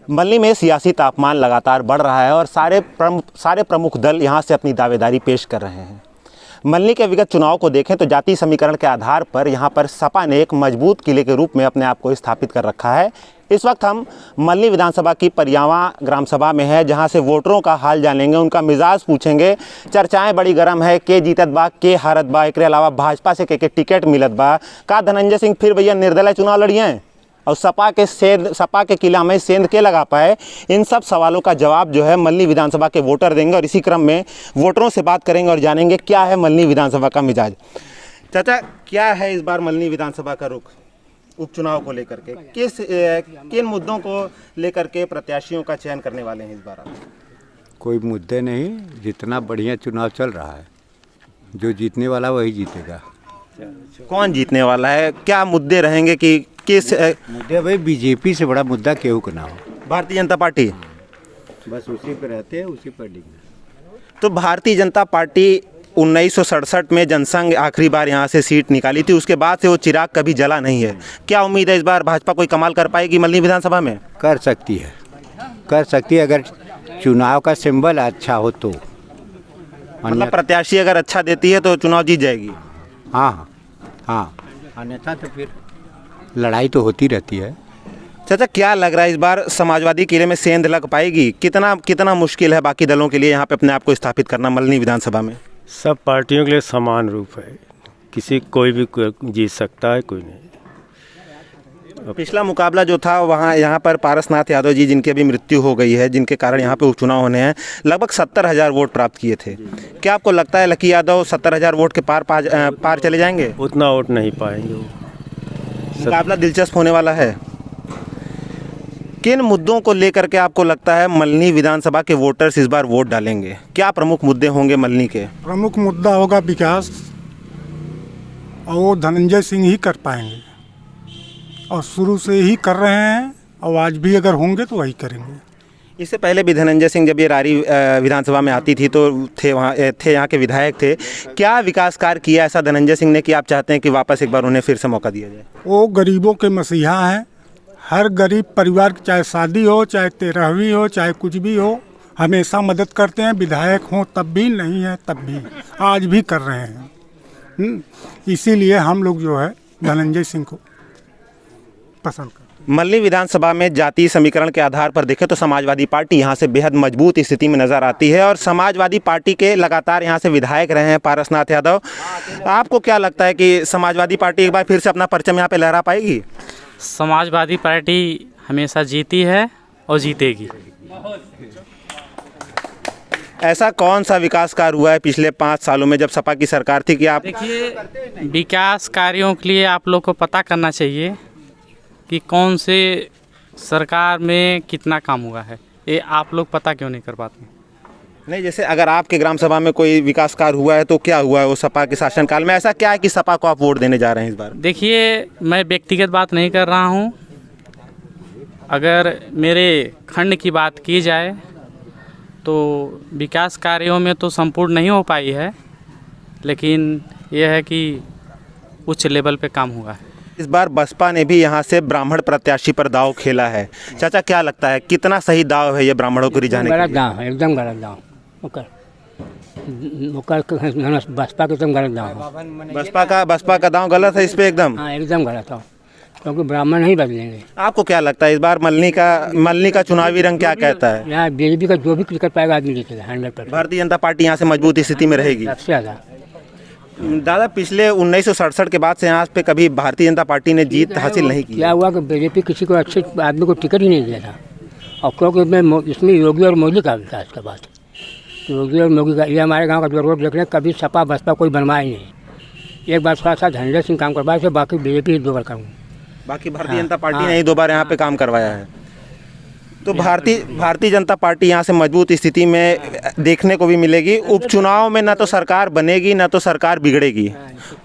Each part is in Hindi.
मल्ली में सियासी तापमान लगातार बढ़ रहा है और सारे प्रमुख दल यहां से अपनी दावेदारी पेश कर रहे हैं। मल्ली के विगत चुनाव को देखें तो जातीय समीकरण के आधार पर यहां पर सपा ने एक मजबूत किले के रूप में अपने आप को स्थापित कर रखा है। इस वक्त हम मल्ली विधानसभा की परियावा ग्राम सभा में है, जहां से वोटरों का हाल जानेंगे, उनका मिजाज पूछेंगे। चर्चाएं बड़ी गर्म है, के जीतत बा, के हारत बा, एक अलावा भाजपा से के टिकट मिलत बा, का धनंजय सिंह फिर भैया निर्दलीय चुनाव लड़िए और सपा के किला में सेंध के लगा पाए। इन सब सवालों का जवाब जो है मल्ली विधानसभा के वोटर देंगे और इसी क्रम में वोटरों से बात करेंगे और जानेंगे क्या है मल्ली विधानसभा का मिजाज। चाचा, क्या है इस बार मल्ली विधानसभा का रुख उपचुनाव को लेकर के? किन मुद्दों को लेकर के प्रत्याशियों का चयन करने वाले हैं इस बार आप? कोई मुद्दे नहीं, जितना बढ़िया चुनाव चल रहा है, जो जीतने वाला वही जीतेगा। कौन जीतने वाला है? क्या मुद्दे रहेंगे कि किस मुद्दे? भाई बीजेपी से बड़ा मुद्दा केहू का ना हो। भारतीय जनता पार्टी, बस उसी पे रहते हैं, उसी पर लिखना। तो भारतीय जनता पार्टी 1967 में जनसंघ आखिरी बार यहाँ से सीट निकाली थी, उसके बाद से वो चिराग कभी जला नहीं है। क्या उम्मीद है इस बार भाजपा कोई कमाल कर पाएगी मल्ली विधानसभा में? कर सकती है अगर चुनाव का सिंबल अच्छा हो तो। मतलब प्रत्याशी अगर अच्छा देती है तो चुनाव जीत जाएगी। हाँ, अन्यथा तो फिर लड़ाई तो होती रहती है। चाचा, क्या लग रहा है इस बार समाजवादी किले में सेंध लग पाएगी? कितना मुश्किल है बाकी दलों के लिए यहाँ पे अपने आप को स्थापित करना मल्ली विधानसभा में? सब पार्टियों के लिए समान रूप है, कोई भी जीत सकता है, कोई नहीं। पिछला मुकाबला जो था वहाँ यहाँ पर पारसनाथ यादव जी, जिनकी अभी मृत्यु हो गई है, जिनके कारण यहाँ पे उपचुनाव होने हैं, लगभग 70,000 वोट प्राप्त किए थे। क्या आपको लगता है लकी यादव 70,000 वोट के पार चले जाएंगे? उतना वोट नहीं पाएंगे वो। मुकाबला दिलचस्प होने वाला है। किन मुद्दों को लेकर के आपको लगता है मल्ली विधानसभा के वोटर्स इस बार वोट डालेंगे? क्या प्रमुख मुद्दे होंगे मल्ली के? प्रमुख मुद्दा होगा विकास, और वो धनंजय सिंह ही कर पाएंगे और शुरू से ही कर रहे हैं, और आज भी अगर होंगे तो वही करेंगे। इससे पहले भी धनंजय सिंह जब ये रारी विधानसभा में आती थी तो यहाँ के विधायक थे। क्या विकास कार्य किया ऐसा धनंजय सिंह ने कि आप चाहते हैं कि वापस एक बार उन्हें फिर से मौका दिया जाए? वो गरीबों के मसीहा हैं। हर गरीब परिवार की चाहे शादी हो, चाहे 13वीं हो, चाहे कुछ भी हो, हमेशा मदद करते हैं। विधायक हों तब भी, नहीं है तब भी, आज भी कर रहे हैं। इसीलिए हम लोग जो है धनंजय सिंह को पसंद करते हैं। मल्ली विधानसभा में जातीय समीकरण के आधार पर देखें तो समाजवादी पार्टी यहाँ से बेहद मजबूत स्थिति में नजर आती है और समाजवादी पार्टी के लगातार यहाँ से विधायक रहे हैं पारसनाथ यादव। आपको क्या लगता है कि समाजवादी पार्टी एक बार फिर से अपना परचम यहाँ पे लहरा पाएगी? समाजवादी पार्टी हमेशा जीती है और जीतेगी। ऐसा कौन सा विकास कार्य हुआ है पिछले 5 सालों में जब सपा की सरकार थी कि आप? देखिए, विकास कार्यों के लिए आप लोग को पता करना चाहिए कि कौन से सरकार में कितना काम हुआ है। ये आप लोग पता क्यों नहीं कर पाते? नहीं, जैसे अगर आपके ग्राम सभा में कोई विकास कार्य हुआ है तो क्या हुआ है वो सपा के शासनकाल में? ऐसा क्या है कि सपा को आप वोट देने जा रहे हैं इस बार? देखिए, मैं व्यक्तिगत बात नहीं कर रहा हूँ। अगर मेरे खंड की बात की जाए तो विकास कार्यों में तो संपूर्ण नहीं हो पाई है, लेकिन यह है कि उच्च लेवल पे काम हुआ है। इस बार बसपा ने भी यहाँ से ब्राह्मण प्रत्याशी पर दाव खेला है। चाचा, क्या लगता है कितना सही दाव है ये ब्राह्मणों को रिझाने के लिए? गलत दाव है, एकदम गलत दाव। बसपा का एकदम गलत दाव है। बसपा का दाव गलत है इस पे एकदम? हाँ, एकदम गलत है, क्योंकि ब्राह्मण नहीं बदलेंगे। आपको क्या लगता है इस बार मल्ली का चुनावी रंग क्या कहता है? यहाँ बीजेपी का जो भी टिकट पाएगा आदमी जीतेगा 100%। भारतीय जनता पार्टी यहाँ से मजबूत स्थिति में रहेगी सबसे ज़्यादा। दादा, पिछले 1967 के बाद से यहाँ पे कभी भारतीय जनता पार्टी ने जीत हासिल नहीं की। क्या हुआ कि बीजेपी किसी को अच्छे आदमी को टिकट ही नहीं दिया था, और क्योंकि इसमें योगी और मोदी का विकास का बात, योगी और मोदी का, ये हमारे गांव का जो रोड देख रहे हैं, कभी सपा बसपा कोई बनवाया ही नहीं। एक बार साथ साथ धनंजय सिंह काम करवाए थे, बाकी बीजेपी 2 बार काम। बाकी भारतीय जनता पार्टी ने ही 2 बार यहाँ पे काम करवाया है। तो भारतीय जनता पार्टी यहाँ से मजबूत स्थिति में देखने को भी मिलेगी। उपचुनाव में न तो सरकार बनेगी न तो सरकार बिगड़ेगी।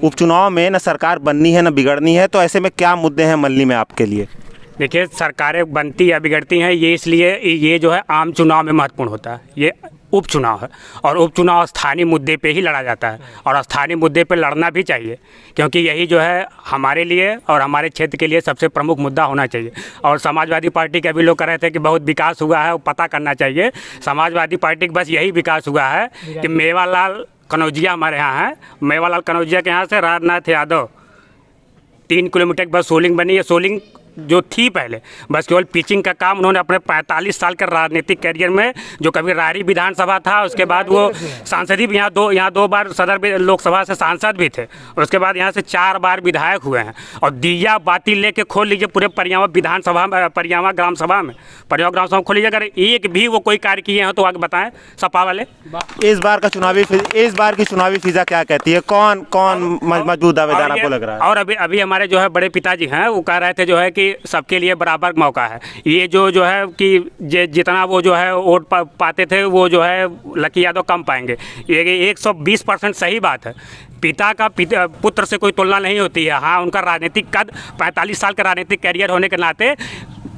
उपचुनाव में न सरकार बननी है न बिगड़नी है, तो ऐसे में क्या मुद्दे हैं मल्ली में आपके लिए? देखिए, सरकारें बनती या बिगड़ती हैं ये इसलिए ये जो है आम चुनाव में महत्वपूर्ण होता है। ये उपचुनाव है और उपचुनाव स्थानीय मुद्दे पे ही लड़ा जाता है और स्थानीय मुद्दे पे लड़ना भी चाहिए, क्योंकि यही जो है हमारे लिए और हमारे क्षेत्र के लिए सबसे प्रमुख मुद्दा होना चाहिए। और समाजवादी पार्टी के अभी लोग कह रहे थे कि बहुत विकास हुआ है, वो पता करना चाहिए। समाजवादी पार्टी का बस यही विकास हुआ है कि मेवालाल कनौजिया हमारे यहाँ हैं, मेवालाल कनौजिया के यहाँ से राजनाथ यादव 3 किलोमीटर की बस सोलिंग बनी है। सोलिंग जो थी पहले बस केवल पिचिंग का काम उन्होंने अपने 45 साल के राजनीतिक कैरियर में, जो कभी रारी विधानसभा था, उसके बाद वो सांसद भी यहाँ दो बार सदर लोकसभा से सांसद भी थे, उसके बाद यहाँ से 4 बार विधायक हुए हैं। और दिया बाती लेके खोल लीजिए पूरे परियावा विधानसभा में, परियावा ग्राम सभा में खोल लीजिए, अगर एक भी वो कोई कार्य किए हैं तो आगे बताएं सपा वाले। इस बार की चुनावी फिजा क्या कहती है? कौन मजबूत दावेदार आपको लग रहा है? और अभी हमारे जो है बड़े पिताजी हैं वो कह रहे थे जो है कि सबके लिए बराबर मौका है। ये जो है कि जितना वो जो है वोट पाते थे वो जो है लकी यादव कम पाएंगे। ये 120% सही बात है। पिता का पुत्र से कोई तुलना नहीं होती है। हाँ, उनका राजनीतिक कद 45 साल का राजनीतिक कैरियर होने के नाते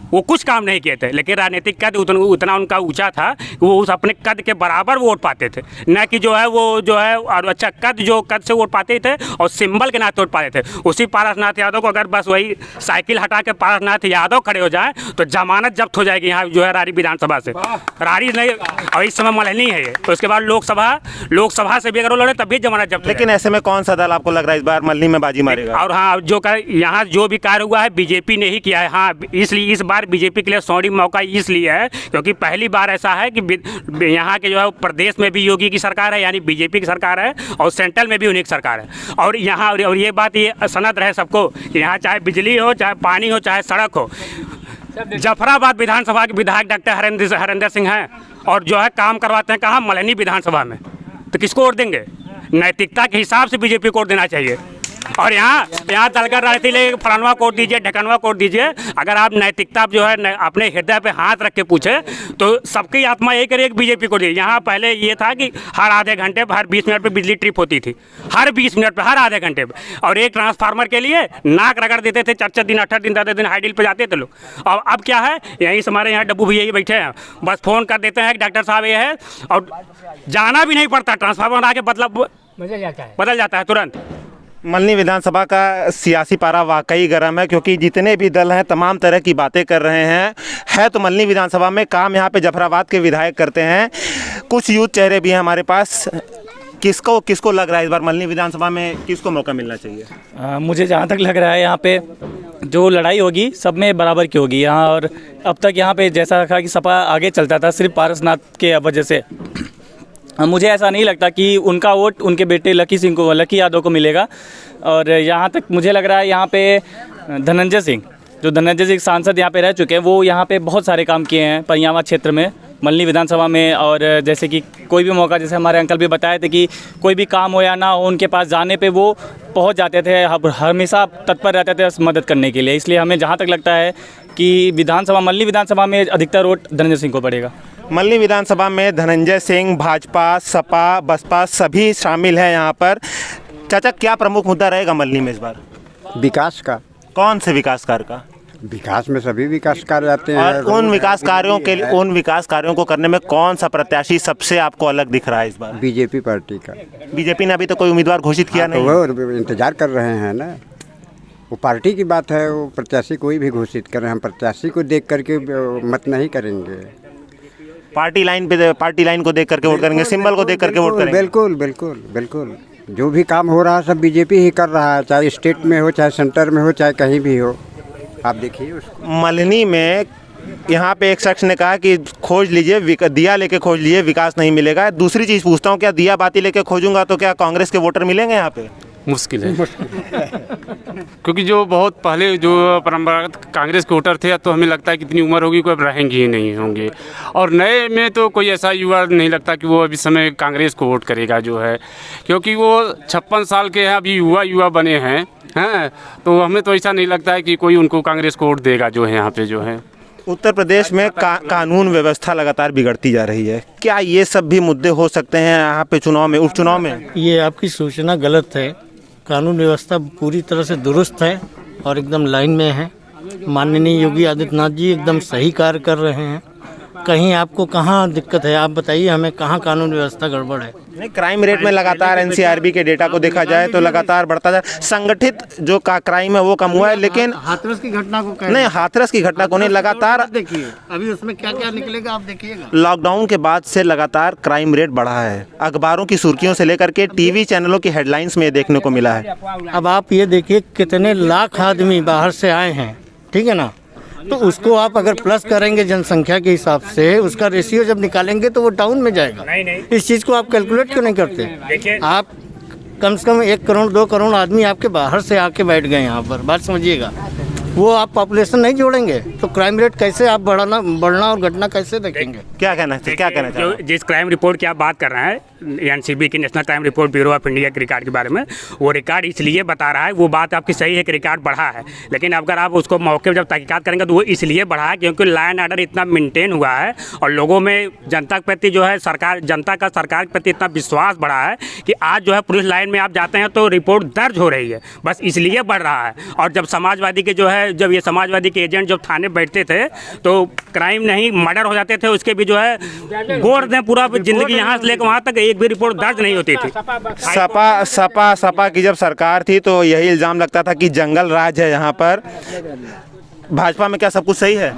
वो कुछ काम नहीं किए थे, लेकिन राजनीतिक कद उतना उनका ऊंचा था कि वो उस अपने कद के बराबर वोट पाते थे, न कि जो है वो जो है और अच्छा कद से वोट पाते थे और सिंबल के नाते वोट पाते थे। उसी पारसनाथ यादव को अगर बस वही साइकिल हटा के पारसनाथ यादव खड़े हो जाए तो जमानत जब्त हो जाएगी यहाँ जो है रारी विधानसभा से। रारी नहीं, और इस समय मल्हनी है ये, तो उसके बाद लोकसभा से भी अगर वो लड़े तब भी जमानत जब्त। लेकिन ऐसे में कौन सा दल आपको लग रहा है इस बार मल्हनी में बाजी मारेगा? और हाँ, यहाँ जो भी कार्य हुआ है बीजेपी ने ही किया है। हाँ, इसलिए इस बार बीजेपी के लिए सौड़ी मौका इसलिए है क्योंकि पहली बार ऐसा है कि यहाँ के जो है प्रदेश में भी योगी की सरकार है, यानी बीजेपी की सरकार है, और सेंट्रल में भी उन्हीं की सरकार है। और यहाँ और ये बात ये सनद रहे सबको कि यहाँ चाहे बिजली हो, चाहे पानी हो, चाहे सड़क हो, जफराबाद विधानसभा के विधायक डॉक्टर हरेंद्र सिंह हैं और जो है काम करवाते हैं कहाँ? मल्हनी विधानसभा में। तो किसको वोट देंगे? नैतिकता के हिसाब से बीजेपी को वोट देना चाहिए। और यहाँ दलकर राजनीति ले फलानवा कोट दीजिए, ढकनवा कोट दीजिए। अगर आप नैतिकता जो है अपने हृदय पे हाथ रख के पूछे तो सबकी आत्मा एक करे, एक बीजेपी को दी। यहाँ पहले ये था कि हर आधे घंटे पे, हर 20 मिनट पे बिजली ट्रिप होती थी, हर 20 मिनट पे, हर आधे घंटे पे, और एक ट्रांसफार्मर के लिए नाक रगड़ देते थे। 4 दिन 8 दिन 10 दिन हाईडील पे जाते थे लोग। और अब क्या है, यहीं से हमारे यहाँ डब्बू भैया बैठे हैं, बस फ़ोन कर देते हैं कि डॉक्टर साहब ये है, और जाना भी नहीं पड़ता, ट्रांसफार्मर आके मतलब बदल जाता है तुरंत। मल्हनी विधानसभा का सियासी पारा वाकई गर्म है, क्योंकि जितने भी दल हैं तमाम तरह की बातें कर रहे हैं। है तो मल्हनी विधानसभा में काम यहाँ पे जफराबाद के विधायक करते हैं। कुछ यूथ चेहरे भी हैं हमारे पास। किसको लग रहा है इस बार मल्हनी विधानसभा में किसको मौका मिलना चाहिए? मुझे जहाँ तक लग रहा है यहाँ पे जो लड़ाई होगी सब में बराबर की होगी यहाँ। और अब तक यहाँ पे जैसा रखा कि सपा आगे चलता था सिर्फ पारसनाथ के वजह से, मुझे ऐसा नहीं लगता कि उनका वोट उनके बेटे लकी यादव को मिलेगा। और यहाँ तक मुझे लग रहा है यहाँ पे धनंजय सिंह सांसद यहाँ पे रह चुके हैं, वो यहाँ पे बहुत सारे काम किए हैं परियावा क्षेत्र में, मल्हनी विधानसभा में। और जैसे कि कोई भी मौका, जैसे हमारे अंकल भी बताए थे कि कोई भी काम हो या ना हो, उनके पास जाने पे वो पहुँच जाते थे, हमेशा तत्पर रहते थे मदद करने के लिए। इसलिए हमें जहाँ तक लगता है कि मल्हनी विधानसभा में अधिकतर वोट धनंजय सिंह को पड़ेगा। मल्हनी विधानसभा में धनंजय सिंह, भाजपा, सपा, बसपा सभी शामिल हैं यहाँ पर। चाचा, क्या प्रमुख मुद्दा रहेगा मल्हनी में इस बार? विकास का। कौन से विकास कार्य का? विकास में सभी विकास कार्य आते हैं। और उन विकास कार्यों को करने में कौन सा प्रत्याशी सबसे आपको अलग दिख रहा है इस बार? बीजेपी पार्टी का। बीजेपी ने अभी तो कोई उम्मीदवार घोषित किया नहीं। तो वो इंतजार कर रहे हैं ना, वो पार्टी की बात है, वो प्रत्याशी कोई भी घोषित करें, हम प्रत्याशी को देख करके मत नहीं करेंगे। पार्टी लाइन को देख करके वोट करेंगे, सिंबल को देख करके वोट करेंगे। बिल्कुल जो भी काम हो रहा है सब बीजेपी ही कर रहा है, चाहे स्टेट में हो, चाहे सेंटर में हो, चाहे कहीं भी हो। आप देखिए उसको। मल्हनी में यहाँ पे एक शख्स ने कहा कि खोज लीजिए, दिया लेके खोज लीजिए, विकास नहीं मिलेगा। दूसरी चीज़ पूछता हूँ, क्या दिया बाती लेके खोजूंगा तो क्या कांग्रेस के वोटर मिलेंगे यहाँ पे? मुश्किल है क्योंकि जो बहुत पहले जो परंपरागत कांग्रेस के वोटर थे, तो हमें लगता है कि इतनी उम्र होगी कोई अब रहेंगे ही नहीं होंगे। और नए में तो कोई ऐसा युवा नहीं लगता कि वो अभी समय कांग्रेस को वोट करेगा जो है, क्योंकि वो 56 साल के हैं, अभी युवा बने हैं, तो हमें तो ऐसा नहीं लगता है कि कोई उनको कांग्रेस को वोट देगा जो है यहाँ पे जो है। उत्तर प्रदेश में कानून व्यवस्था लगातार बिगड़ती जा रही है, क्या ये सब भी मुद्दे हो सकते हैं यहाँ पे उपचुनाव में? ये आपकी सूचना गलत है। कानून व्यवस्था पूरी तरह से दुरुस्त है और एकदम लाइन में है। माननीय योगी आदित्यनाथ जी एकदम सही कार्य कर रहे हैं। कहीं आपको कहाँ दिक्कत है, आप बताइए हमें, कहाँ कानून व्यवस्था गड़बड़ है? नहीं, क्राइम रेट में लगातार एनसीआरबी के डेटा को देखा जाए तो लगातार बढ़ता जा रहा है। संगठित जो क्राइम है वो कम हुआ है, लेकिन हाथरस की घटना को कह नहीं, हाथरस की घटना को नहीं, लगातार देखिए अभी उसमें क्या क्या निकलेगा आप देखिएगा। लॉकडाउन के बाद से लगातार क्राइम रेट बढ़ा है। अखबारों की सुर्खियों से लेकर के टीवी चैनलों की हेडलाइंस में ये देखने को मिला है। अब आप ये देखिए कितने लाख आदमी बाहर से आए हैं, ठीक है ना, तो उसको आप अगर प्लस करेंगे जनसंख्या के हिसाब से, उसका रेशियो जब निकालेंगे तो वो डाउन में जाएगा। इस चीज़ को आप कैलकुलेट क्यों नहीं करते? आप कम से कम 1 करोड़ 2 करोड़ आदमी आपके बाहर से आके बैठ गए यहाँ पर, बात समझिएगा, वो आप पॉपुलेशन नहीं जोड़ेंगे तो क्राइम रेट कैसे आप बढ़ना और घटना कैसे देखेंगे? क्या कहना चाहिए? जिस क्राइम रिपोर्ट की आप बात कर रहे हैं, एनसीबी की national crime report bureau of India के रिकॉर्ड के बारे में, वो रिकॉर्ड इसलिए बता रहा है, वो बात आपकी सही है कि रिकॉर्ड बढ़ा है, लेकिन अगर आप उसको मौके पर जब तहकीकात करेंगे तो वो इसलिए बढ़ा है क्योंकि लॉ एंड ऑर्डर इतना मेंटेन हुआ है और लोगों में जनता के प्रति जो है जनता का सरकार के प्रति इतना विश्वास बढ़ा है कि आज जो है पुलिस लाइन में आप जाते हैं तो रिपोर्ट दर्ज हो रही है, बस इसलिए बढ़ रहा है। और जब समाजवादी के जो है, जब ये समाजवादी के एजेंट जब थाने बैठते थे तो क्राइम नहीं मर्डर हो जाते थे, उसके भी जो है गोड़ दें पूरा जिंदगी यहाँ से लेकर वहाँ तक एक भी रिपोर्ट दर्ज नहीं होती थी। सपा की जब सरकार थी तो यही इल्ज़ाम लगता था कि जंगल राज है यहाँ पर। भाजपा में क्या सब कुछ सही है?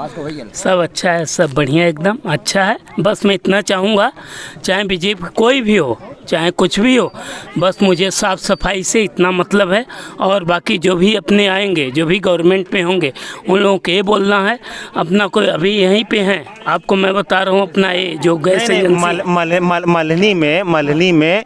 सब अच्छा है, सब बढ़िया, एकदम अच्छा है। बस मैं इतना चाहूँगा, चाहे बीजेपी कोई भी हो, चाहे कुछ भी हो, बस मुझे साफ़ सफाई से इतना मतलब है। और बाकी जो भी अपने आएंगे, जो भी गवर्नमेंट पे होंगे, उन लोगों को ये बोलना है, अपना कोई अभी यहीं पे हैं, आपको मैं बता रहा हूँ, अपना ये जो गैस मल्हनी में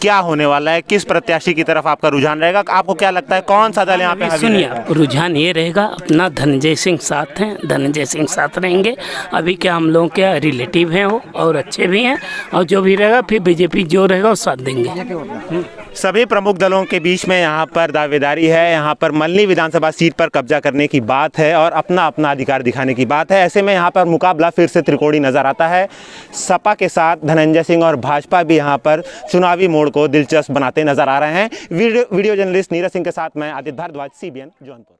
क्या होने वाला है? किस प्रत्याशी की तरफ आपका रुझान रहेगा? आपको क्या लगता है कौन सा दल यहाँ पे? सुनिए, रुझान ये रहेगा, अपना धनंजय सिंह साथ हैं, धनंजय सिंह साथ रहेंगे। अभी क्या हम लोगों के रिलेटिव हैं वो, और अच्छे भी हैं, और जो भी रहेगा फिर बीजेपी जो रहेगा वो साथ देंगे। सभी प्रमुख दलों के बीच में यहाँ पर दावेदारी है। यहाँ पर मल्हनी विधानसभा सीट पर कब्जा करने की बात है और अपना अपना अधिकार दिखाने की बात है। ऐसे में यहाँ पर मुकाबला फिर से त्रिकोणी नजर आता है। सपा के साथ धनंजय सिंह और भाजपा भी यहाँ पर चुनावी मोड़ को दिलचस्प बनाते नजर आ रहे हैं। वीडियो जर्नलिस्ट नीरज सिंह के साथ मैं आदित्य भारद्वाज, CBN जौनपुर।